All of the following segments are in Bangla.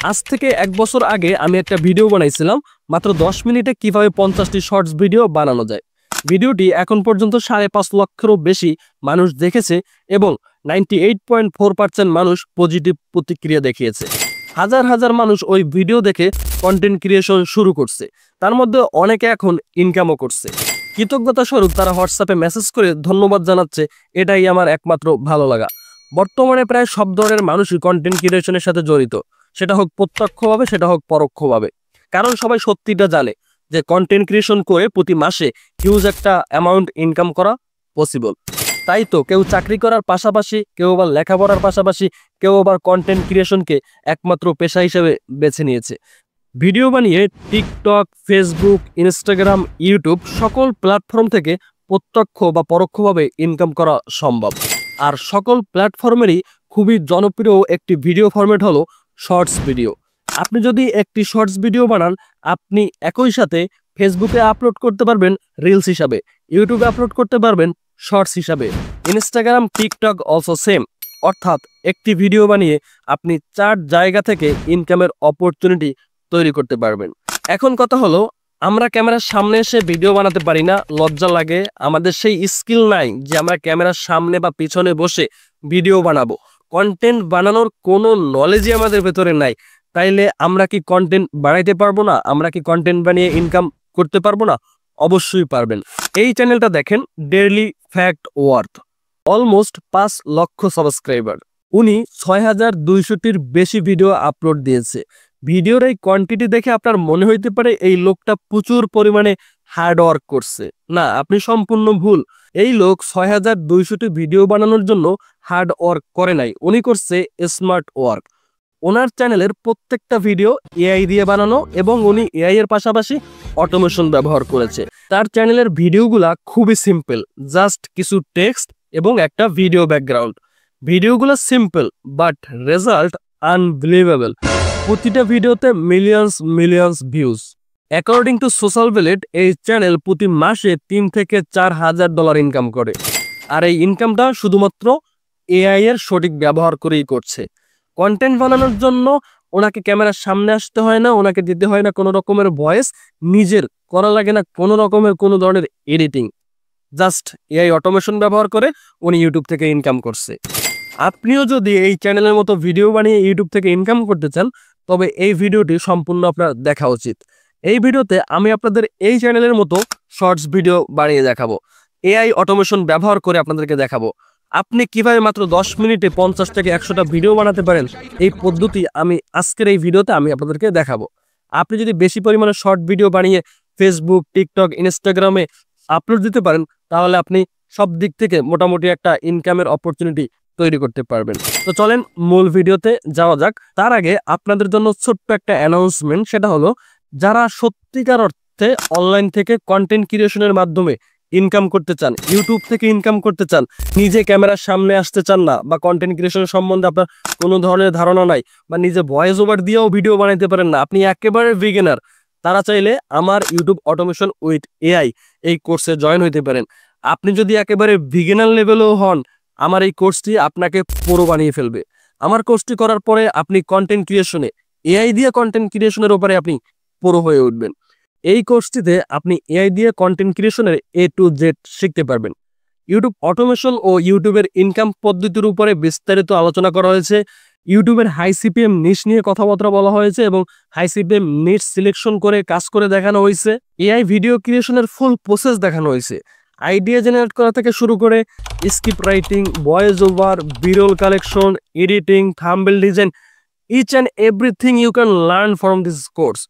আজ থেকে 1 বছর আগে আমি একটা ভিডিও বানাইছিলাম মাত্র 10 মিনিটে কিভাবে 50টি শর্টস ভিডিও বানানো যায়। ভিডিওটি এখন পর্যন্ত 5.5 লক্ষেরও বেশি মানুষ দেখেছে এবং 98.4% মানুষ পজিটিভ প্রতিক্রিয়া দেখিয়েছে। হাজার হাজার মানুষ ওই ভিডিও দেখে কন্টেন্ট ক্রিয়েশন শুরু করছে, তার মধ্যে অনেকে এখন ইনকামও করছে। কৃতজ্ঞতা স্বরূপ তারা হোয়াটসঅ্যাপে মেসেজ করে ধন্যবাদ জানাচ্ছে, এটাই আমার একমাত্র ভালো লাগা। বর্তমানে প্রায় সব ধরনের মানুষই কন্টেন্ট ক্রিয়েশনের সাথে জড়িত, সেটা হোক প্রত্যক্ষভাবে সেটা হোক পরোক্ষভাবে। কারণ সবাই সত্যিটা জানে যে কন্টেন্ট ক্রিয়েশন করে প্রতি মাসে হিউজ একটা অ্যামাউন্ট ইনকাম করা পসিবল। তাই তো কেউ চাকরি করার পাশাপাশি, কেউ আবার লেখাপড়ার পাশাপাশি, কেউ আবার কন্টেন্ট ক্রিয়েশনকে একমাত্র পেশা হিসেবে বেছে নিয়েছে। ভিডিও বানিয়ে টিকটক, ফেসবুক, ইনস্টাগ্রাম, ইউটিউব সকল প্ল্যাটফর্ম থেকে প্রত্যক্ষ বা পরোক্ষভাবে ইনকাম করা সম্ভব। আর সকল প্ল্যাটফর্মেরই খুবই জনপ্রিয় একটি ভিডিও ফরম্যাট হলো শর্টস ভিডিও। আপনি যদি একটি শর্টস ভিডিও বানান, আপনি একই সাথে ফেসবুকে আপলোড করতে পারবেন রিলস হিসাবে, ইউটিউবে আপলোড করতে পারবেন শর্টস হিসাবে, ইনস্টাগ্রাম, টিকটক অলসো সেম। অর্থাৎ একটি ভিডিও বানিয়ে আপনি 4 জায়গা থেকে ইনকামের অপরচুনিটি তৈরি করতে পারবেন। এখন কথা হলো, আমরা ক্যামেরার সামনে এসে ভিডিও বানাতে পারি না, লজ্জা লাগে, আমাদের সেই স্কিল নাই যে আমরা ক্যামেরার সামনে বা পিছনে বসে ভিডিও বানাবো। কন্টেন্ট বানানোর কোনো নলেজই আমাদের ভেতরে নাই। তাইলে আমরা কি কন্টেন্ট বানাইতে পারবো না? আমরা কি কন্টেন্ট বানিয়ে ইনকাম করতে পারবো না? অবশ্যই পারবেন। এই চ্যানেলটা দেখেন, ডেইলি ফ্যাক্ট ওয়ার্থ, অলমোস্ট 5 লক্ষ সাবস্ক্রাইবার। উনি 6200টির বেশি ভিডিও আপলোড দিয়েছে। ভিডিওর এই কোয়ান্টিটি দেখে আপনার মনে হইতে পারে এই লোকটা প্রচুর পরিমাণে হার্ড ওয়ার্ক করছে। না, আপনি সম্পূর্ণ ভুল। এই লোক 6200টি ভিডিও বানানোর জন্য হার্ড ওয়ার্ক করে নাই, উনি করছে স্মার্ট ওয়ার্ক। ওনার চ্যানেলের প্রত্যেকটা ভিডিও এআই দিয়ে বানানো এবং উনি এআই এর পাশাপাশি অটোমেশন ব্যবহার করেছে। তার চ্যানেলের ভিডিওগুলা খুবই সিম্পল, জাস্ট কিছু টেক্সট এবং একটা ভিডিও ব্যাকগ্রাউন্ড। ভিডিওগুলো সিম্পল বাট রেজাল্ট আনবিলিভেবল। প্রতিটা ভিডিওতে millions views. According to social valid, এই চ্যানেল প্রতি মাসে 3 থেকে 4 হাজার ডলার ইনকাম করে। আর এই ইনকামটা শুধুমাত্র এআই এর সঠিক ব্যবহার করেই করছে। কন্টেন্ট বানানোর জন্য ওনাকে ক্যামেরার সামনে আসতে হয় না, ওনাকে দিতে হয় না কোনো রকমের ভয়েস, নিজের করা লাগে না কোনো রকমের কোনো ধরনের এডিটিং। জাস্ট এআই অটোমেশন ব্যবহার করে উনি ইউটিউব থেকে ইনকাম করছে। আপনিও যদি এই চ্যানেলের মতো ভিডিও বানিয়ে ইউটিউব থেকে ইনকাম করতে চান, তবে এই ভিডিওটি সম্পূর্ণ আপনার দেখা উচিত। এই ভিডিওতে আমি আপনাদের এই চ্যানেলের মতো শর্টস ভিডিও বানিয়ে দেখাবো, এআই অটোমেশন ব্যবহার করে আপনাদেরকে দেখাবো আপনি কিভাবে মাত্র 10 মিনিটে 50 থেকে 100টা ভিডিও বানাতে পারেন। এই পদ্ধতি আমি আজকের এই ভিডিওতে আমি আপনাদেরকে দেখাবো। আপনি যদি বেশি পরিমাণে শর্ট ভিডিও বানিয়ে ফেসবুক, টিকটক, ইনস্টাগ্রামে আপলোড দিতে পারেন, তাহলে আপনি সব দিক থেকে মোটামুটি একটা ইনকামের অপরচুনিটি তৈরি করতে পারবেন। তো চলেন মূল ভিডিওতে যাওয়া যাক। তার আগে আপনাদের জন্য ছোট্ট একটা অ্যানাউন্সমেন্ট, সেটা হলো যারা সত্যিকার অর্থে অনলাইন থেকে কন্টেন্ট ক্রিয়েশনের মাধ্যমে ইনকাম করতে চান, ইউটিউব থেকে ইনকাম করতে চান, নিজে ক্যামেরার সামনে আসতে চান না, বা কন্টেন্ট ক্রিয়েশন সম্বন্ধে আপনার কোনো ধরনের ধারণা নাই, বা নিজে ভয়েস ওভার দিয়েও ভিডিও বানাইতে পারেন না, আপনি একেবারে বিগিনার, তারা চাইলে আমার ইউটিউব অটোমেশন উইথ এআই এই কোর্সে জয়েন হইতে পারেন। আপনি যদি একেবারে বিগিনার লেভেলও হন, আমার এই কোর্সটি আপনাকে পুরো বানিয়ে ফেলবে। আমার কোর্সটি করার পরে আপনি কন্টেন্ট ক্রিয়েশনে, এআই দিয়ে কন্টেন্ট ক্রিয়েশনের উপরে আপনি পুরো হয়ে উঠবেন। এই কোর্সটিতে আপনি এআই দিয়ে কন্টেন্ট ক্রিয়েশনের A to Z শিখতে পারবেন। ইউটিউব অটোমেশন ও ইউটিউবের ইনকাম পদ্ধতির উপরে বিস্তারিত আলোচনা করা হয়েছে। ইউটিউবের হাই সিপিএম নিশ নিয়ে কথাবার্তা বলা হয়েছে এবং হাই সিপিএম নিশ সিলেকশন করে কাজ করে দেখানো হয়েছে। এআই ভিডিও ক্রিয়েশনের ফুল প্রসেস দেখানো হয়েছে, আইডিয়া জেনারেট করা থেকে শুরু করে স্ক্রিপ্ট রাইটিং, ভয়েস ওভার, বিরল collection, editing, thumbnail design, each and everything you can learn from this course.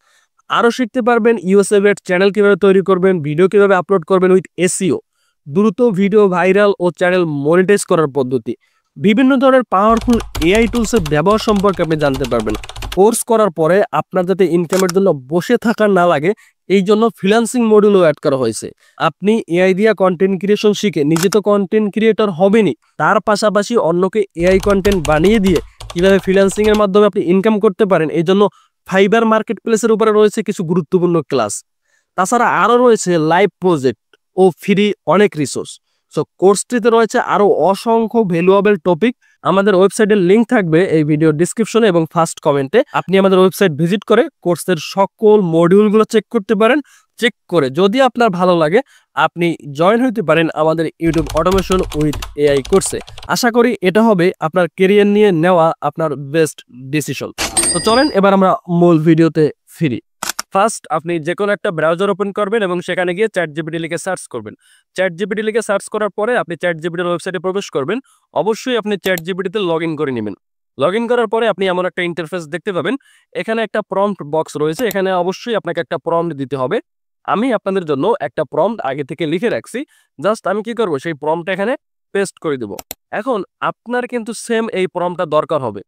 আরও শিখতে পারবেন ইউএসএ চ্যানেল কীভাবে তৈরি করবেন, ভিডিও কীভাবে আপলোড করবেন উইথ এসইও, দ্রুত ভিডিও ভাইরাল ও চ্যানেল মনিটাইজ করার পদ্ধতি, বিভিন্ন ধরনের পাওয়ারফুল এআই টুলসের ব্যবহার সম্পর্কে আপনি জানতে পারবেন। কোর্স করার পরে আপনার যাতে ইনকামের জন্য বসে থাকা না লাগে, এই জন্য ফ্রিল্যান্সিং মডিউলও অ্যাড করা হয়েছে। আপনি এআই দিয়া কন্টেন্ট ক্রিয়েশন শিখে নিজে তো কন্টেন্ট ক্রিয়েটর হবেনই, তার পাশাপাশি অন্যকে এআই কন্টেন্ট বানিয়ে দিয়ে কীভাবে ফ্রিল্যান্সিং এর মাধ্যমে আপনি ইনকাম করতে পারেন, এই জন্য ফাইবার মার্কেট প্লেসের উপরে রয়েছে কিছু গুরুত্বপূর্ণ ক্লাস। তাছাড়া আরও রয়েছে লাইভ প্রজেক্ট ও ফ্রি অনেক রিসোর্স। সো কোর্সটিতে রয়েছে আরও অসংখ্য ভ্যালুয়েবল টপিক, আমাদের ওয়েবসাইটের লিংক থাকবে এই ভিডিও ডিসক্রিপশনে এবং ফার্স্ট কমেন্টে। আপনি আমাদের ওয়েবসাইট ভিজিট করে কোর্সের সকল মডিউলগুলো চেক করতে পারেন। চেক করে যদি আপনার ভালো লাগে আপনি জয়েন হতে পারেন আমাদের ইউটিউব অটোমেশন উইথ এআই কোর্সে। আশা করি এটা হবে আপনার কেরিয়ার নিয়ে নেওয়া আপনার বেস্ট ডিসিশন। তো চলেন এবার আমরা মূল ভিডিওতে ফিরি। ফার্স্ট আপনি যে কোনো একটা ব্রাউজার ওপেন করবেন এবং সেখানে গিয়ে ChatGPT লিখে সার্চ করবেন। ChatGPT লিখে সার্চ করার পরে আপনি ChatGPTর ওয়েবসাইটে প্রবেশ করবেন। অবশ্যই আপনি ChatGPTতে লগ ইন করে নেবেন। লগ ইন করার পরে আপনি এমন একটা ইন্টারফেস দেখতে পাবেন। এখানে একটা প্রম্পট বক্স রয়েছে, এখানে অবশ্যই আপনাকে একটা প্রম্পট দিতে হবে। আমি আপনাদের জন্য একটা প্রম্পট আগে থেকে লিখে রাখছি। জাস্ট আমি কি করব, সেই প্রম্পটটা এখানে পেস্ট করে দেব। এখন আপনার কিন্তু সেম এই প্রম্পটটা দরকার হবে।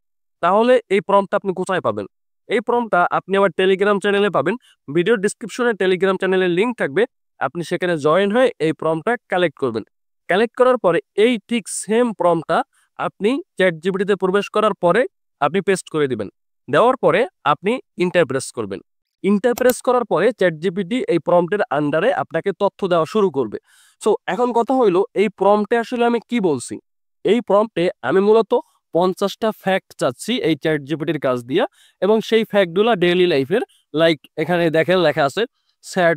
তাহলে এই প্রম্পটটা আপনি কোথায় পাবেন? এই প্রম্পটটা আপনি আমার টেলিগ্রাম চ্যানেলে পাবেন। ভিডিও ডিসক্রিপশনে টেলিগ্রাম চ্যানেলের লিংক থাকবে। আপনি সেখানে জয়েন হয়ে এই প্রম্পটটা কালেক্ট করবেন। কালেক্ট করার পরে এই ঠিক সেম প্রম্পটটা আপনি ChatGPTতে প্রবেশ করার পরে আপনি পেস্ট করে দিবেন। দেওয়ার পরে আপনি ইন্টার প্রেস করবেন। ইন্টার প্রেস করার পরে ChatGPT এই প্রম্পটের আন্ডারে আপনাকে তথ্য দেওয়া শুরু করবে। সো এখন কথা হইলো, এই প্রম্পটে আসলে আমি কি বলছি? এই প্রম্পটে আমি মূলত 50টা ফ্যাক্ট চাচ্ছি এই ChatGPTর কাজ দিয়া, এবং সেই ফ্যাক্টগুলো ডেইলি লাইফের, লাইক এখানে দেখেন লেখা আছে sad,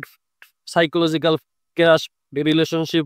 psychological crush, relationship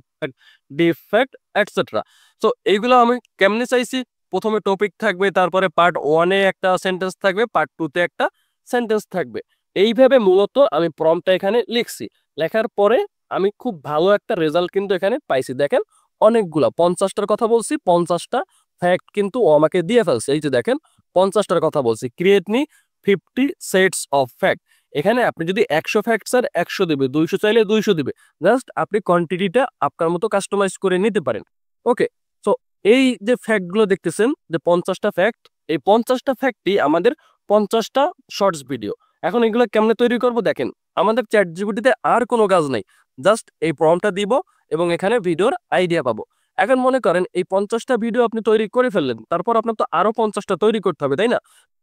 defect etcetera. So এইগুলো আমি কেমনে চাইছি, প্রথমে টপিক থাকবে, তারপরে পার্ট 1-এ একটা সেন্টেন্স থাকবে, পার্ট 2-তে একটা সেন্টেন্স থাকবে। এইভাবে মূলত আমি প্রম্পটটা এখানে লিখছি। লেখার পরে আমি খুব ভালো একটা রেজাল্ট কিন্তু এখানে পাইছি। দেখেন অনেকগুলা 50টার কথা বলছি, 50টা ফ্যাক্ট কিন্তু ও আমাকে দিয়ে ফেলছে। এই যে দেখেন 50টার কথা বলছি, create me 50 sets of fact. এখানে আপনি যদি 100 ফ্যাক্ট স্যার 100 দিবে, 200 চাইলে 200 দিবে। জাস্ট আপনি কোয়ান্টিটিটা আপনার মতো কাস্টমাইজ করে নিতে পারেন। ওকে, সো এই যে ফ্যাক্টগুলো দেখতেছেন, যে 50টা ফ্যাক্ট, এই 50টা ফ্যাক্টই আমাদের 50টা শর্টস ভিডিও। এখন এগুলো কেমনে তৈরি করব দেখেন, আমাদের ChatGPTতে আর কোনো কাজ নাই। জাস্ট এই প্রম্পটটা দিব এবং এখানে ভিডিওর আইডিয়া পাবো। এখন মনে করেন এই 50টা ভিডিও আপনি তৈরি করে ফেললেন, তারপর আপনার তো আরো 50টা তৈরি করতে হবে, তাই না?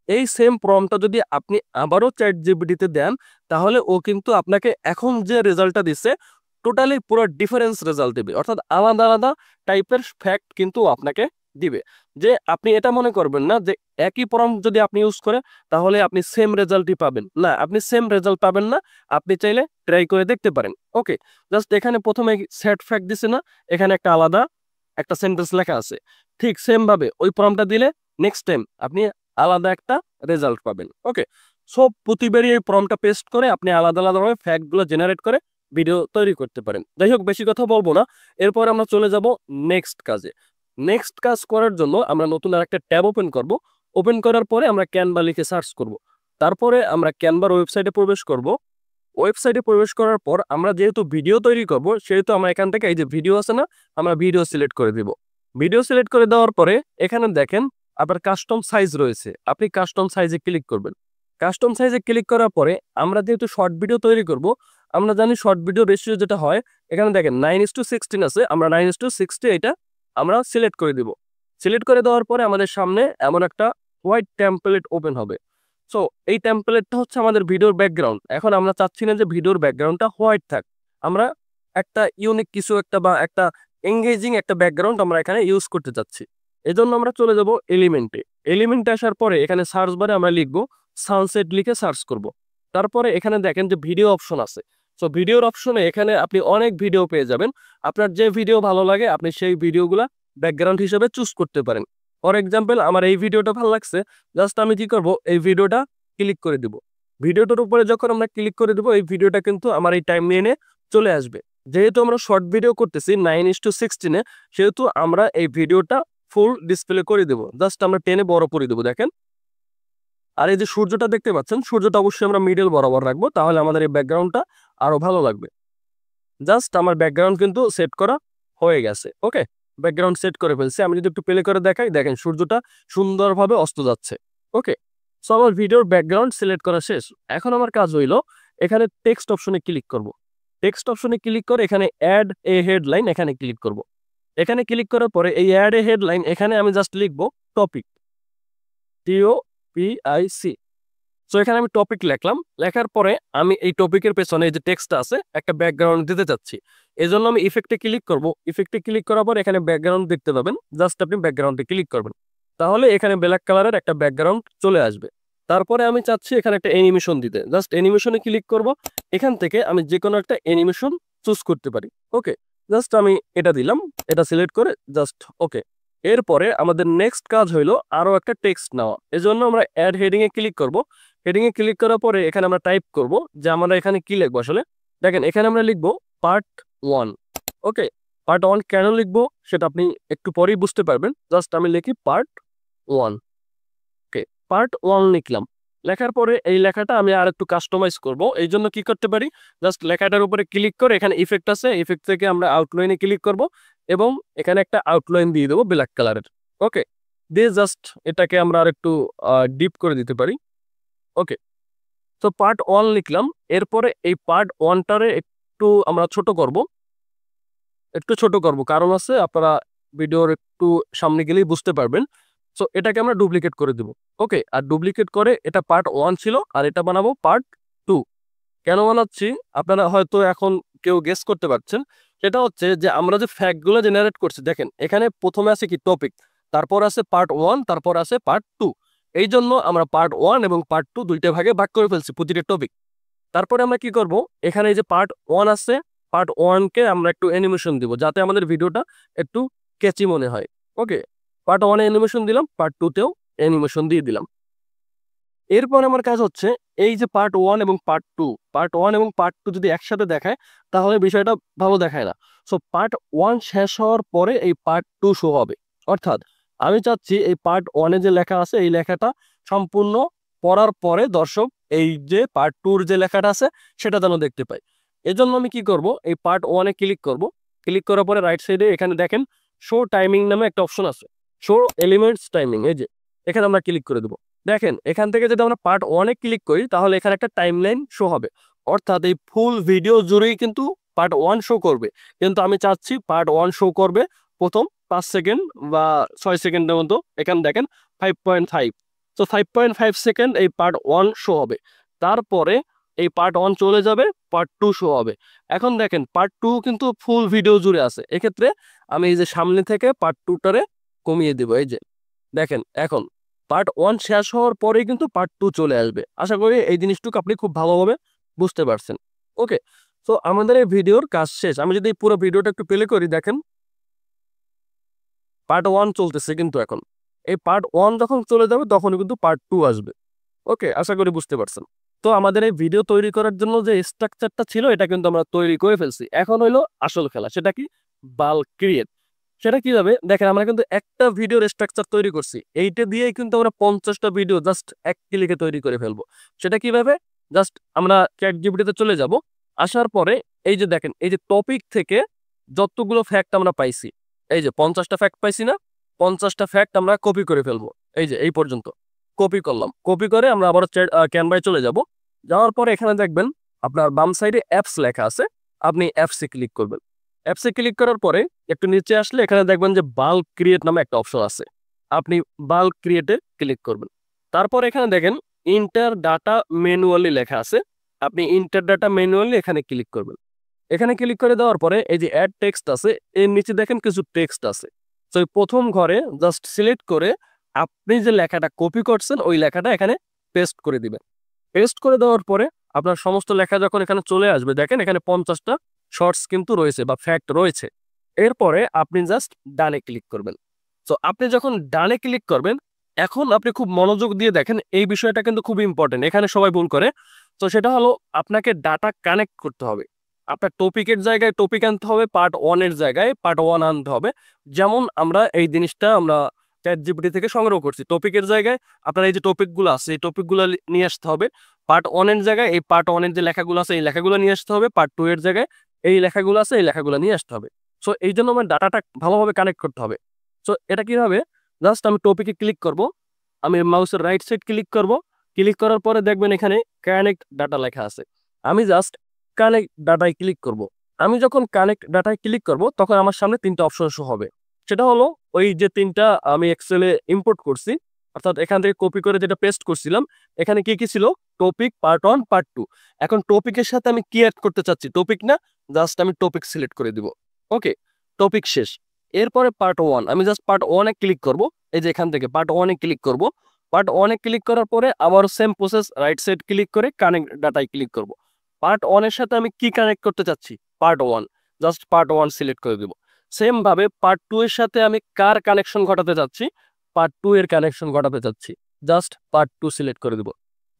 এই সেম প্রম্পটটা যদি আপনি আবারও ChatGPTতে দেন, তাহলে ও কিন্তু আপনাকে এখন যে রেজাল্টটা দিচ্ছে টোটালি পুরো ডিফারেন্স রেজাল্ট দিবে। অর্থাৎ আলাদা আলাদা টাইপের ফ্যাক্ট কিন্তু আপনাকে দিবে। যে আপনি এটা মনে করবেন না যে একই প্রম্পট যদি আপনি ইউজ করেন তাহলে আপনি সেম রেজাল্টই পাবেন। না, আপনি সেম রেজাল্ট পাবেন না। আপনি চাইলে ট্রাই করে দেখতে পারেন। ওকে, জাস্ট এখানে প্রথমে সেট ফ্যাক্ট দিছে না, এখানে একটা আলাদা একটা সেন্টেন্স লেখা আছে। ঠিক সেম ভাবে ওই প্রম্পটটা দিলে নেক্সট টাইম আপনি আলাদা একটা রেজাল্ট পাবেন। ওকে, সো প্রতিবারই এই প্রম্পটটা পেস্ট করে আপনি আলাদা আলাদাভাবে ফ্যাক্টগুলো জেনারেট করে ভিডিও তৈরি করতে পারেন। যাই হোক, বেশি কথা বলবো না। এরপর আমরা চলে যাব নেক্সট কাজে। নেক্সট কাজ করার জন্য আমরা নতুন আরেকটা ট্যাব ওপেন করব। ওপেন করার পরে আমরা ক্যানভা লিখে সার্চ করব। তারপরে আমরা ক্যানভার ওয়েবসাইটে প্রবেশ করব। ওয়েবসাইটে প্রবেশ করার পর আমরা যেহেতু ভিডিও তৈরি করব, সেহেতু আমরা এখান থেকে এই যে ভিডিও আছে না, আমরা ভিডিও সিলেক্ট করে দিব। ভিডিও সিলেক্ট করে দেওয়ার পরে এখানে দেখেন আপনার কাস্টম সাইজ রয়েছে, আপনি কাস্টম সাইজে ক্লিক করবেন। কাস্টম সাইজে ক্লিক করার পরে আমরা যেহেতু শর্ট ভিডিও তৈরি করব, আমরা জানি শর্ট ভিডিও রেশিও যেটা হয়, এখানে দেখেন 9:16 আছে, আমরা 9:60 এটা আমরা সিলেক্ট করে দিব। সিলেক্ট করে দেওয়ার পরে আমাদের সামনে এমন একটা হোয়াইট টেমপ্লেট ওপেন হবে। সো এই টেমপ্লেটটা হচ্ছে আমাদের ভিডিওর ব্যাকগ্রাউন্ড। এখন আমরা চাচ্ছি না যে ভিডিওর ব্যাকগ্রাউন্ডটা হোয়াইট থাক, আমরা একটা ইউনিক কিছু একটা বা একটা এঙ্গেজিং একটা ব্যাকগ্রাউন্ড আমরা এখানে ইউজ করতে চাচ্ছি। এজন্য আমরা চলে যাব এলিমেন্টে। এলিমেন্টে আসার পরে এখানে সার্চ বারে আমরা লিখব সানসেট, লিখে সার্চ করব। তারপরে এখানে দেখেন যে ভিডিও অপশন আছে। সো ভিডিওর অপশনে এখানে আপনি অনেক ভিডিও পেয়ে যাবেন। আপনার যে ভিডিও ভালো লাগে আপনি সেই ভিডিওগুলা ব্যাকগ্রাউন্ড হিসেবে চুজ করতে পারেন। ফর এক্সাম্পল, আমার এই ভিডিওটা ভালো লাগছে, জাস্ট আমি কি করব, এই ভিডিওটা ক্লিক করে দিব। ভিডিওটার উপরে যখন আমরা ক্লিক করে দিব, এই ভিডিওটা কিন্তু আমার এই টাইম লাইনে চলে আসবে। যেহেতু আমরা শর্ট ভিডিও করতেছি 9:16, সেহেতু আমরা এই ভিডিওটা ফুল ডিসপ্লে করে দেব। জাস্ট আমরা টেনে বড় করে দেবো, দেখেন। আর এই যে সূর্যটা দেখতে পাচ্ছেন, সূর্যটা অবশ্যই আমরা মিডল বরাবর রাখবো, তাহলে আমাদের এই ব্যাকগ্রাউন্ডটা আরো ভালো লাগবে। জাস্ট আমার ব্যাকগ্রাউন্ড কিন্তু সেট করা হয়ে গেছে। ওকে, ব্যাকগ্রাউন্ড সেট করে ফেলছি। আমি যদি একটু প্লে করে দেখাই, দেখেন সূর্যটা সুন্দরভাবে অস্ত যাচ্ছে। ওকে, সো আমার ভিডিওর ব্যাকগ্রাউন্ড সিলেক্ট করা শেষ। এখন আমার কাজ হইলো এখানে টেক্সট অপশনে ক্লিক করব। টেক্সট অপশনে ক্লিক করে এখানে অ্যাড এ হেডলাইন এখানে ক্লিক করব। এখানে ক্লিক করার পরে এই অ্যাড এ হেডলাইন এখানে আমি জাস্ট লিখবো টপিক, TOPIC। সো এখানে আমি টপিক লিখলাম। লেখার পরে আমি এই টপিকের পেছনে যে টেক্সটটা আছে একটা ব্যাকগ্রাউন্ড দিতে চাচ্ছি। এজন্য আমি ইফেক্টে ক্লিক করব। ইফেক্টে ক্লিক করার পর এখানে ব্যাকগ্রাউন্ড দেখতে পাবেন, জাস্ট আপনি ব্যাকগ্রাউন্ডে ক্লিক করবেন। তাহলে এখানে ব্ল্যাক কালারের একটা ব্যাকগ্রাউন্ড চলে আসবে। তারপরে আমি চাচ্ছি এখানে একটা অ্যানিমেশন দিতে, জাস্ট অ্যানিমেশনে ক্লিক করব। এখান থেকে আমি যে কোনো একটা অ্যানিমেশন চুজ করতে পারি। ওকে, জাস্ট আমি এটা দিলাম, এটা সিলেক্ট করে জাস্ট ওকে। এরপরে আমাদের নেক্সট কাজ হইলো আরো একটা টেক্সট নেওয়া। এজন্য আমরা অ্যাড হেডিং এ ক্লিক করব। হেডিং এ ক্লিক করার পরে এখানে আমরা টাইপ করব যে আমরা এখানে কি লিখবো। আসলে দেখেন এখানে আমরা লিখবো পার্ট 1। ওকে, পার্ট 1 কেন লিখবো সেটা আপনি একটু পরেই বুঝতে পারবেন। জাস্ট আমি লিখি পার্ট 1। ওকে, পার্ট 1 লিখলাম। লেখার পরে এই লেখাটা আমি আর একটু কাস্টমাইজ করব। এই জন্য কি করতে পারি, জাস্ট লেখাটার উপরে ক্লিক করে এখানে ইফেক্ট আছে, ইফেক্ট থেকে আমরা আউটলাইনে ক্লিক করব এবং এখানে একটা আউটলাইন দিয়ে দেবো ব্ল্যাক কালারের। ওকে, দিয়ে জাস্ট এটাকে আমরা আর একটু ডিপ করে দিতে পারি। ওকে, তো পার্ট 1 লিখলাম। এরপরে এই পার্ট 1টারে একটু আমরা ছোট করব, একটু ছোট করব, কারণ আছে আপনারা ভিডিওর একটু সামনে গেলেই বুঝতে পারবেন। সো এটাকে আমরা ডুপ্লিকেট করে দেব। ওকে, আর ডুপ্লিকেট করে এটা পার্ট 1 ছিল আর এটা বানাবো পার্ট 2। কেন বানাচ্ছি আপনারা হয়তো এখন কেউ গেস করতে পারছেন। সেটা হচ্ছে যে আমরা যে ফ্যাক্টগুলো জেনারেট করছি, দেখেন এখানে প্রথমে আছে কি টপিক, তারপর আছে পার্ট 1, তারপর আছে পার্ট 2। এই জন্য আমরা পার্ট 1 এবং পার্ট 2 দুইটা ভাগে ভাগ করে ফেলছি প্রতিটা টপিক। তারপরে আমরা কি করব, এখানে এই যে পার্ট 1 আছে, পার্ট 1 কে আমরা একটু অ্যানিমেশন দিব যাতে আমাদের ভিডিওটা একটু ক্যাচি মনে হয়। ওকে, পার্ট 1 এ অ্যানিমেশন দিলাম, পার্ট 2 তেও অ্যানিমেশন দিয়ে দিলাম। এরপর আমার কাজ হচ্ছে এই যে পার্ট 1 এবং পার্ট 2, পার্ট 1 এবং পার্ট 2 যদি একসাথে দেখায় তাহলে বিষয়টা ভালো দেখায় না। সো পার্ট 1 শেষ হওয়ার পরে এই পার্ট 2 শো হবে। অর্থাৎ আমি চাচ্ছি এই পার্ট 1 এ যে লেখা আছে এই লেখাটা সম্পূর্ণ পড়ার পরে দর্শক এই যে পার্ট 2 এর যে লেখাটা আছে সেটা যেন দেখতে পায়। এজন্য আমি কি করব, এই পার্ট 1 এ ক্লিক করব। ক্লিক করার পরে রাইট সাইডে এখানে দেখেন শো টাইমিং নামে একটা অপশন আছে, শো এলিমেন্টস টাইমিং। এই যে এখানে আমরা ক্লিক করে দেব। দেখেন এখান থেকে যদি আমরা পার্ট 1 এ ক্লিক করি তাহলে এখানে একটা টাইমলাইন শো হবে। অর্থাৎ এই ফুল ভিডিও জুড়েই কিন্তু পার্ট 1 শো করবে। কিন্তু আমি চাচ্ছি পার্ট 1 শো করবে প্রথম 5 সেকেন্ড বা 6 সেকেন্ডের মতো। এখানে দেখেন 5.5। তো 5.5 সেকেন্ড এই পার্ট 1 শো হবে। তারপরে এই পার্ট 1 চলে যাবে, পার্ট 2 শো হবে। এখন দেখেন পার্ট 2 কিন্তু ফুল ভিডিও জুড়ে আছে। এক্ষেত্রে আমি এই যে সামনে থেকে পার্ট 2টারে কমিয়ে দিব। এই যে দেখেন এখন পার্ট 1 শেষ হওয়ার পরেই কিন্তু পার্ট 2 চলে আসবে। আশা করি এই জিনিসটুকু আপনি খুব ভালোভাবে বুঝতে পারছেন। ওকে, তো আমাদের এই ভিডিওর কাজ শেষ। আমি যদি পুরো ভিডিওটা একটু প্লে করি, দেখেন পার্ট 1 চলতেছে কিন্তু এখন এই পার্ট 1 যখন চলে যাবে তখন কিন্তু পার্ট 2 আসবে। ওকে, আশা করি বুঝতে পারছেন। তো আমাদের এই ভিডিও তৈরি করার জন্য যে স্ট্রাকচারটা ছিল এটা কিন্তু আমরা তৈরি করে ফেলছি। এখন হইলো আসল খেলা, সেটা কি, বাল্ক ক্রিয়েট। সেটা কিভাবে দেখেন, আমরা কিন্তু একটা ভিডিওর স্ট্রাকচার তৈরি করছি, এইটা দিয়েই কিন্তু আমরা 50টা ভিডিও জাস্ট এক ক্লিকে তৈরি করে ফেলবো। সেটা কিভাবে, জাস্ট আমরা চ্যাটজিপিটিতে চলে যাব। আসার পরে এই যে দেখেন এই যে টপিক থেকে যতগুলো ফ্যাক্ট আমরা পাইছি, এই যে 50টা ফ্যাক্ট পাইছি না, 50টা ফ্যাক্ট আমরা কপি করে ফেলবো। এই যে এই পর্যন্ত কপি করলাম। কপি করে আমরা আবার ক্যানভায় চলে যাব। যাওয়ার পরে এখানে দেখবেন আপনার বাম সাইডে অ্যাপস লেখা আছে, আপনি অ্যাপসে ক্লিক করবেন। অ্যাপসে ক্লিক করার পরে একটু নিচে আসলে এখানে দেখবেন যে বাল্ক ক্রিয়েট নামে একটা অপশন আছে, আপনি বাল্ক ক্রিয়েটে ক্লিক করবেন। তারপর এখানে দেখেন ইন্টার ডাটা ম্যানুয়ালি লেখা আছে, আপনি ইন্টার ডাটা ম্যানুয়ালি এখানে ক্লিক করবেন। এখানে ক্লিক করে দেওয়ার পরে এই যে অ্যাড টেক্সট আছে, এর নিচে দেখেন কিছু টেক্সট আছে। তো এই প্রথম ঘরে জাস্ট সিলেক্ট করে আপনি যে লেখাটা কপি করছেন ওই লেখাটা এখানে পেস্ট করে দিবেন। পেস্ট করে দেওয়ার পরে আপনার সমস্ত লেখা যখন এখানে চলে আসবে, দেখেন এখানে 50টা শর্টস কিন্তু রয়েছে বা ফ্যাক্ট রয়েছে। এরপরে আপনি জাস্ট ডানে ক্লিক করবেন। তো আপনি যখন ডানে ক্লিক করবেন, এখন আপনি খুব মনোযোগ দিয়ে দেখেন, এই বিষয়টা কিন্তু খুব ইম্পর্টেন্ট, এখানে সবাই ভুল করে। তো সেটা হলো আপনাকে ডাটা কানেক্ট করতে হবে। আপনার টপিকের জায়গায় টপিক আনতে হবে, পার্ট 1 এর জায়গায় পার্ট 1 আনতে হবে। যেমন আমরা এই জিনিসটা আমরা চ্যাটজিপিটি থেকে সংগ্রহ করছি। টপিকের জায়গায় আপনার এই যে টপিকগুলো আছে এই টপিকগুলো নিয়ে আসতে হবে। পার্ট 1 এর জায়গায় এই পার্ট 1 এর যে লেখাগুলো আছে এই লেখাগুলো নিয়ে আসতে হবে। পার্ট 2 এর জায়গায় এই লেখাগুলো আছে এই লেখাগুলো নিয়ে আসতে হবে। সো এই জন্য আমার ডাটাটা ভালোভাবে কানেক্ট করতে হবে। সো এটা কিভাবে, জাস্ট আমি টপিকে ক্লিক করব, আমি মাউসের রাইট সাইড ক্লিক করব। ক্লিক করার পরে দেখবেন এখানে কানেক্ট ডাটা লেখা আছে, আমি জাস্ট কানেক্ট ডাটায় ক্লিক করব। আমি যখন কানেক্ট ডাটায় ক্লিক করব তখন আমার সামনে 3টা অপশন শো হবে। সেটা হলো ওই যে 3টা আমি এক্সেলে ইম্পোর্ট করছি, অর্থাৎ এখান থেকে কপি করে যেটা পেস্ট করছিলাম, এখানে কি কি ছিল, টপিক, পার্ট 1, পার্ট 2। এখন টপিকের সাথে আমি কি অ্যাড করতে চাচ্ছি, টপিক না, জাস্ট আমি টপিক সিলেক্ট করে দিব। ওকে, টপিক শেষ। এরপরে পার্ট 1, আমি জাস্ট পার্ট 1 এ ক্লিক করব। এই যে এখান থেকে পার্ট 1-এ ক্লিক করব। পার্ট 1-এ ক্লিক করার পরে আবার same process right side click করে কানেক্ট ডাটায় ক্লিক করব। পার্ট 1-এর সাথে আমি কি কানেক্ট করতে চাচ্ছি? পার্ট 1, জাস্ট পার্ট 1 সিলেক্ট করে দিব। সেম ভাবে পার্ট 2 এর সাথে আমি কার কানেকশন ঘটাতে চাচ্ছি? পার্ট 2 এর কানেকশন ঘটাতে চাচ্ছি, জাস্ট পার্ট 2 সিলেক্ট করে দিব।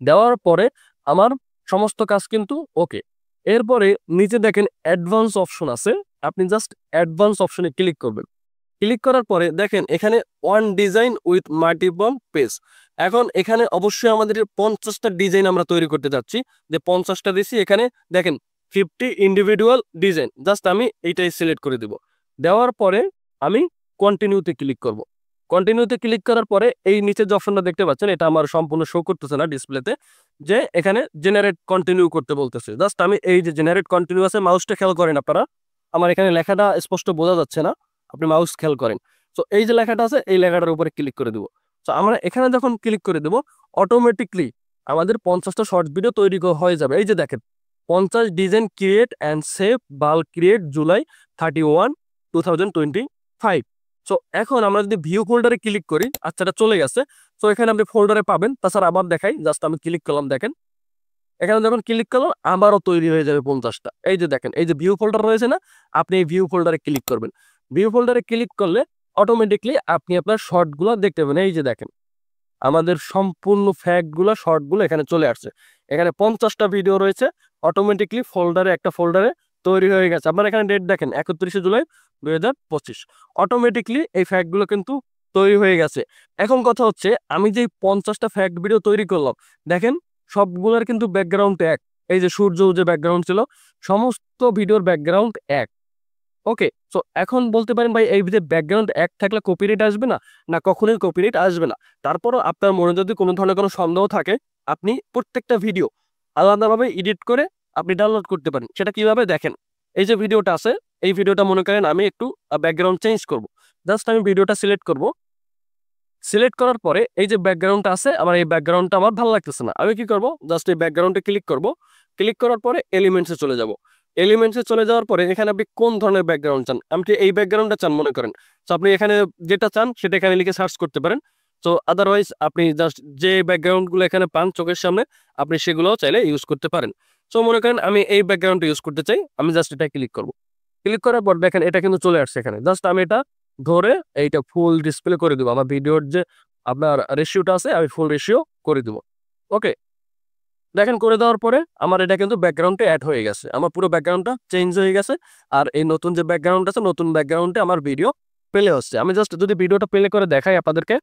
দেওয়ার পরে আমার সমস্ত কাজ কিন্তু ওকে। এরপরে নিচে দেখেন অ্যাডভান্স অপশন আছে, আপনি জাস্ট অ্যাডভান্স অপশনে ক্লিক করবেন। ক্লিক করার পরে দেখেন এখানে one design with multiple page. এখন এখানে অবশ্যই আমাদের 50টা ডিজাইন আমরা তৈরি করতে যাচ্ছি, যে 50টা দিছি, এখানে দেখেন 50 ইন্ডিভিজুয়াল ডিজাইন, জাস্ট আমি এইটাই সিলেক্ট করে দিব। দেওয়ার পরে আমি কন্টিনিউতে ক্লিক করব। কন্টিনিউতে ক্লিক করার পরে এই নিচে যে অপশনটা দেখতে পাচ্ছেন, এটা আমার সম্পূর্ণ শো করতেছে না ডিসপ্লেতে, যে এখানে জেনারেট কন্টিনিউ করতে বলতেছে। জাস্ট আমি এই যে জেনারেট কন্টিনিউ আছে, মাউসটা খেয়াল করেন আপনারা, আমার এখানে লেখাটা স্পষ্ট বোঝা যাচ্ছে না, আপনি মাউস খেয়াল করেন। তো এই যে লেখাটা আছে, এই লেখাটার উপরে ক্লিক করে দেবো। তো আমরা এখানে যখন ক্লিক করে দেবো, অটোমেটিকলি আমাদের 50টা শর্ট ভিডিও তৈরি হয়ে যাবে। এই যে দেখেন 50 design create and save bulk create July 31, 2025। So এখন আমরা যদি ভিউ ফোল্ডারে ক্লিক করি, আচ্ছা এটা চলে গেছে। তো এখানে আপনি ফোল্ডারে পাবেন। তাছাড়া আবার দেখাই, জাস্ট আমি ক্লিক করলাম, দেখেন এখানে যখন ক্লিক করলাম আবারও তৈরি হয়ে যাবে 50টা। এই যে দেখেন, এই যে ভিউ ফোল্ডার রয়েছে না, আপনি এই ভিউ ফোল্ডারে ক্লিক করবেন। ভিউ ফোল্ডারে ক্লিক করলে অটোমেটিকলি আপনি আপনার শর্টগুলো দেখতে পাবেন। এই যে দেখেন আমাদের সম্পূর্ণ ফ্যাক্টগুলো, শর্টগুলো এখানে চলে আসছে। এখানে 50টা ভিডিও রয়েছে, অটোমেটিকলি একটা ফোল্ডারে তৈরি হয়ে গেছে। আপনার এখানে ডেট দেখেন 31শে জুলাই 2025। অটোমেটিকলি এই ফ্যাক্টগুলো কিন্তু তৈরি হয়ে গেছে। এখন কথা হচ্ছে, আমি যে 50টা ফ্যাক্ট ভিডিও তৈরি করলাম, দেখেন সবগুলোর কিন্তু ব্যাকগ্রাউন্ড এক। এই যে সূর্য যে ব্যাকগ্রাউন্ড ছিল, সমস্ত ভিডিওর ব্যাকগ্রাউন্ড এক। ওকে, সো এখন বলতে পারেন ভাই এই যে ব্যাকগ্রাউন্ড এক থাকলে কপিরাইট আসবে না? না, কখনোই কপিরাইট আসবে না। তারপরও আপনার মনে যদি কোনো ধরনের কোনো সন্দেহ থাকে, আপনি প্রত্যেকটা ভিডিও আলাদাভাবে এডিট করে আপনি ডাউনলোড করতে পারেন। সেটা কিভাবে দেখেন, এই যে ভিডিওটা আছে, এই ভিডিওটা মনে করেন আমি একটু ব্যাকগ্রাউন্ড চেঞ্জ করব। জাস্ট আমি ভিডিওটা সিলেক্ট করব। সিলেক্ট করার পরে এই যে ব্যাকগ্রাউন্ডটা আছে, আমার এই ব্যাকগ্রাউন্ডটা আমার ভালো লাগতেছে না। আমি কি করব, জাস্ট এই ব্যাকগ্রাউন্ডে ক্লিক করব। ক্লিক করার পরে এলিমেন্টসে চলে যাব। এলিমেন্টসে চলে যাওয়ার পরে এখানে আপনি কোন ধরনের ব্যাকগ্রাউন্ড চান, আপনি এই ব্যাকগ্রাউন্ডটা চান মনে করেন, তো আপনি এখানে যেটা চান সেটা এখানে লিখে সার্চ করতে পারেন। তো আদারওয়াইজ আপনি জাস্ট যে ব্যাকগ্রাউন্ডগুলো এখানে পান চোখের সামনে, আপনি সেগুলোও চাইলে ইউজ করতে পারেন। তো মনে করেন আমি এই ব্যাকগ্রাউন্ডটা ইউজ করতে চাই, আমি জাস্ট এটা ক্লিক করব। ক্লিক করার পর দেখেন এটা কিন্তু চলে আসছে এখানে। জাস্ট আমি এটা ধরে এইটা ফুল ডিসপ্লে করে দেবো। আমার ভিডিওর যে আপনার রেশিওটা আছে, আমি ফুল রেশিও করে দেবো। ওকে, দেখেন করে দেওয়ার পরে আমার এটা কিন্তু ব্যাকগ্রাউন্ডে অ্যাড হয়ে গেছে, আমার পুরো ব্যাকগ্রাউন্ডটা চেঞ্জ হয়ে গেছে। আর এই নতুন যে ব্যাকগ্রাউন্ড আছে, নতুন ব্যাকগ্রাউন্ডে আমার ভিডিও প্লে হচ্ছে। আমি জাস্ট যদি ভিডিওটা প্লে করে দেখাই আপনাদেরকে,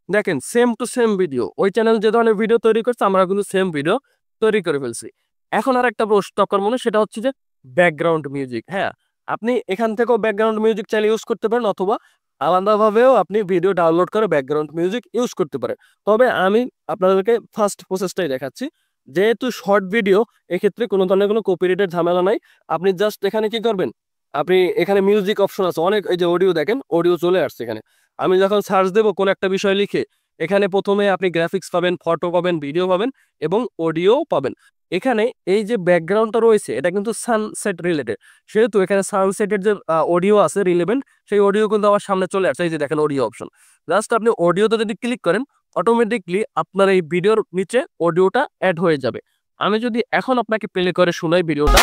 দেখেন সেম টু সেম ভিডিও, ওই চ্যানেল যে ধরনের ভিডিও তৈরি করছে আমরা কিন্তু সেম ভিডিও তৈরি করে ফেলছি। এখন আর একটা প্রশ্ন আপনার মনে, সেটা হচ্ছে যে ব্যাকগ্রাউন্ড মিউজিক। হ্যাঁ, আপনি এখান থেকেও ব্যাকগ্রাউন্ড মিউজিক চাইলে ইউজ করতে পারেন, অথবা আলাদাভাবেও আপনি ভিডিও ডাউনলোড করে ব্যাকগ্রাউন্ড মিউজিক ইউজ করতে পারেন। তবে আমি আপনাদেরকে ফার্স্ট প্রসেসটাই দেখাচ্ছি। যেহেতু শর্ট ভিডিও, এক্ষেত্রে কোনো ধরনের কোনো কপিরাইটের ঝামেলা নাই। আপনি জাস্ট এখানে কি করবেন, আপনি এখানে মিউজিক অপশন আছে অনেক, এই যে অডিও দেখেন, অডিও চলে আসছে এখানে। আমি যখন সার্চ দেবো কোন একটা বিষয় লিখে, এখানে প্রথমে আপনি গ্রাফিক্স পাবেন, ফটো পাবেন, ভিডিও পাবেন এবং অডিও পাবেন। এখানে এই যে ব্যাকগ্রাউন্ডটা রয়েছে, এটা কিন্তু সানসেট রিলেটেড, সেহেতু এখানে সানসেটের যে অডিও আছে রিলেভেন্ট, সেই অডিও কিন্তু আমার সামনে চলে আসছে। এই যে দেখেন অডিও অপশন, জাস্ট আপনি অডিওতে যদি ক্লিক করেন, অটোমেটিকলি আপনার এই ভিডিওর নিচে অডিওটা অ্যাড হয়ে যাবে। আমি যদি এখন আপনাকে প্লে করে শোনাই ভিডিওটা,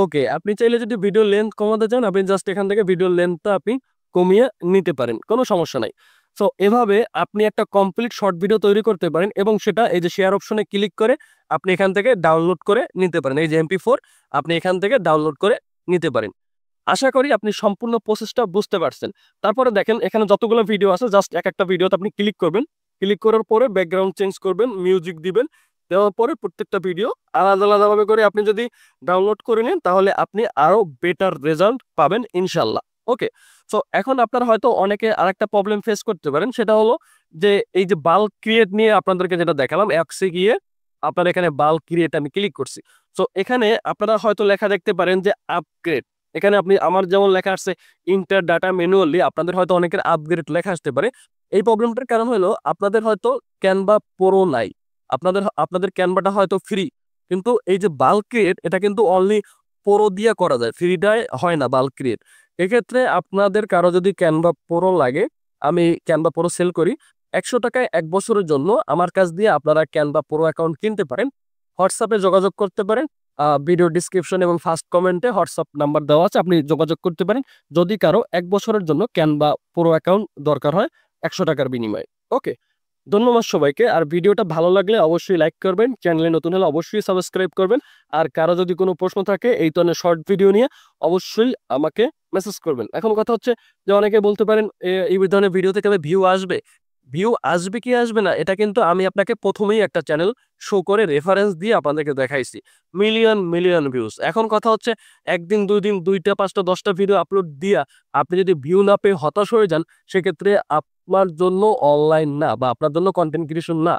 ওকে, আপনি চাইলে যদি ভিডিও লেন্থ কমাতে চান, আপনি জাস্ট এখান থেকে ভিডিও লেন্থটা আপনি কমিয়ে নিতে পারেন, কোনো সমস্যা নাই। সো এভাবে আপনি একটা কমপ্লিট শর্ট ভিডিও তৈরি করতে পারেন এবং সেটা এই যে শেয়ার অপশনে ক্লিক করে আপনি এখান থেকে ডাউনলোড করে নিতে পারেন। এই যে MP4 আপনি এখান থেকে ডাউনলোড করে নিতে পারেন। আশা করি আপনি সম্পূর্ণ প্রসেসটা বুঝতে পারছেন। তারপরে দেখেন এখানে যতগুলো ভিডিও আছে, জাস্ট একটা ভিডিওতে আপনি ক্লিক করবেন। ক্লিক করার পরে ব্যাকগ্রাউন্ড চেঞ্জ করবেন, মিউজিক দিবেন। দেওয়ার পরে প্রত্যেকটা ভিডিও আলাদা আলাদাভাবে করে আপনি যদি ডাউনলোড করে নেন, তাহলে আপনি আরো বেটার রেজাল্ট পাবেন ইনশাল্লাহ। ওকে, সো এখন আপনারা হয়তো অনেকে আরেকটা প্রবলেম ফেস করতে পারেন, সেটা হলো যে এই যে বাল্ক ক্রিয়েট নিয়ে আপনাদেরকে যেটা দেখালাম, অ্যাপসে গিয়ে আপনার এখানে বাল্ক ক্রিয়েট আমি ক্লিক করছি। সো এখানে আপনারা হয়তো লেখা দেখতে পারেন যে আপগ্রেড। এখানে আপনি আমার যেমন লেখা আসছে ইন্টার ডাটা ম্যানুয়ালি, আপনাদের হয়তো অনেকের আপগ্রেড লেখা আসতে পারে। এই প্রবলেমটার কারণ হলো আপনাদের হয়তো ক্যানভা প্রো নাই, আপনাদের আপনাদের ক্যানভাটা হয়তো ফ্রি, কিন্তু এই যে বাল্ক ক্রিয়েট এটা কিন্তু অনলি প্রো দিয়ে করা যায়, ফ্রিটায় হয় না বাল্ক ক্রিয়েট। এক্ষেত্রে আপনাদের কারো যদি ক্যানভা প্রো লাগে, আমি ক্যানভা প্রো সেল করি 100 টাকায় 1 বছরের জন্য। আমার কাছ দিয়ে আপনারা ক্যানভা প্রো অ্যাকাউন্ট কিনতে পারেন। হোয়াটসঅ্যাপে যোগাযোগ করতে পারেন, ভিডিও ডিসক্রিপশন এবং ফার্স্ট কমেন্টে হোয়াটসঅ্যাপ নাম্বার দেওয়া আছে, আপনি যোগাযোগ করতে পারেন যদি কারো 1 বছরের জন্য ক্যানভা প্রো অ্যাকাউন্ট দরকার হয় 100 টাকার বিনিময়ে। ওকে, ধন্যবাদ সবাইকে। আর ভিডিওটা ভালো লাগলে অবশ্যই লাইক করবেন, চ্যানেলে নতুন হলে অবশ্যই সাবস্ক্রাইব করবেন। আর কারো যদি কোনো প্রশ্ন থাকে এই ধরনের শর্ট ভিডিও নিয়ে, অবশ্যই আমাকে মেসেজ করবেন। এখন কথা হচ্ছে যে অনেকে বলতে পারেন এই ধরনের ভিডিও থেকে ভিউ আসবে, ভিউ আসবে কি আসবে না এটা কিন্তু আমি আপনাকে প্রথমেই একটা চ্যানেল শো করে রেফারেন্স দিয়ে আপনাদেরকে দেখাইছি, মিলিয়ন মিলিয়ন ভিউজ। এখন কথা হচ্ছে একদিন 2 দিন 2টা 5টা 10টা ভিডিও আপলোড দিয়া আপনি যদি ভিউ না পেয়ে হতাশ হয়ে যান, সেক্ষেত্রে আপনার জন্য অনলাইন না বা আপনার জন্য কন্টেন্ট ক্রিয়েশন না।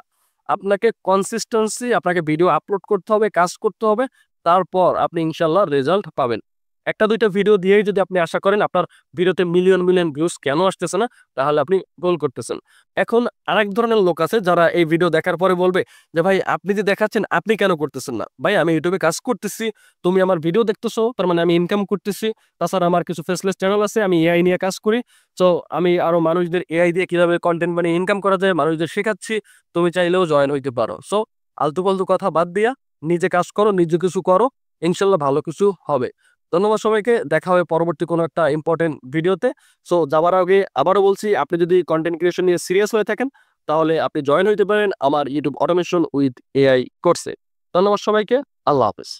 আপনাকে কনসিস্টেন্সি, আপনাকে ভিডিও আপলোড করতে হবে, কাজ করতে হবে, তারপর আপনি ইনশাল্লাহ রেজাল্ট পাবেন। একটা দুইটা ভিডিও দিয়েই যদি আপনি আশা করেন আপনার ভিডিওতে মিলিয়ন মিলিয়ন ভিউজ কেন আসতেছে না, তাহলে আপনি ভুল করতেছেন। এখন আরেক ধরনের লোক আছে যারা এই ভিডিও দেখার পরে বলবে যে ভাই আপনি যে দেখাচ্ছেন আপনি কেন করতেছেন না? ভাই আমি ইউটিউবে কাজ করতেছি, তুমি আমার ভিডিও দেখতেছো, তার মানে আমি ইনকাম করতেছি। তাছাড়া আমার কিছু ফেসলেস চ্যানেল আছে, আমি এআই নিয়ে কাজ করি। তো আমি আরো মানুষদের এআই দিয়ে কিভাবে কন্টেন্ট বানিয়ে ইনকাম করা যায় মানুষদের শেখাচ্ছি, তুমি চাইলেও জয়েন হইতে পারো। সো আলতু ফালতু কথা বাদ দিয়া নিজে কাজ করো, নিজে কিছু করো, ইনশাল্লাহ ভালো কিছু হবে। ধন্যবাদ সবাইকে, দেখা হবে পরবর্তী কোনো একটা ইম্পর্টেন্ট ভিডিওতে। সো যাওয়ার আগে আবারও বলছি, আপনি যদি কন্টেন্ট ক্রিয়েশন নিয়ে সিরিয়াস হয়ে থাকেন তাহলে আপনি জয়েন হইতে পারেন আমার ইউটিউব অটোমেশন উইথ এআই কোর্সে। ধন্যবাদ সবাইকে, আল্লাহ হাফেজ।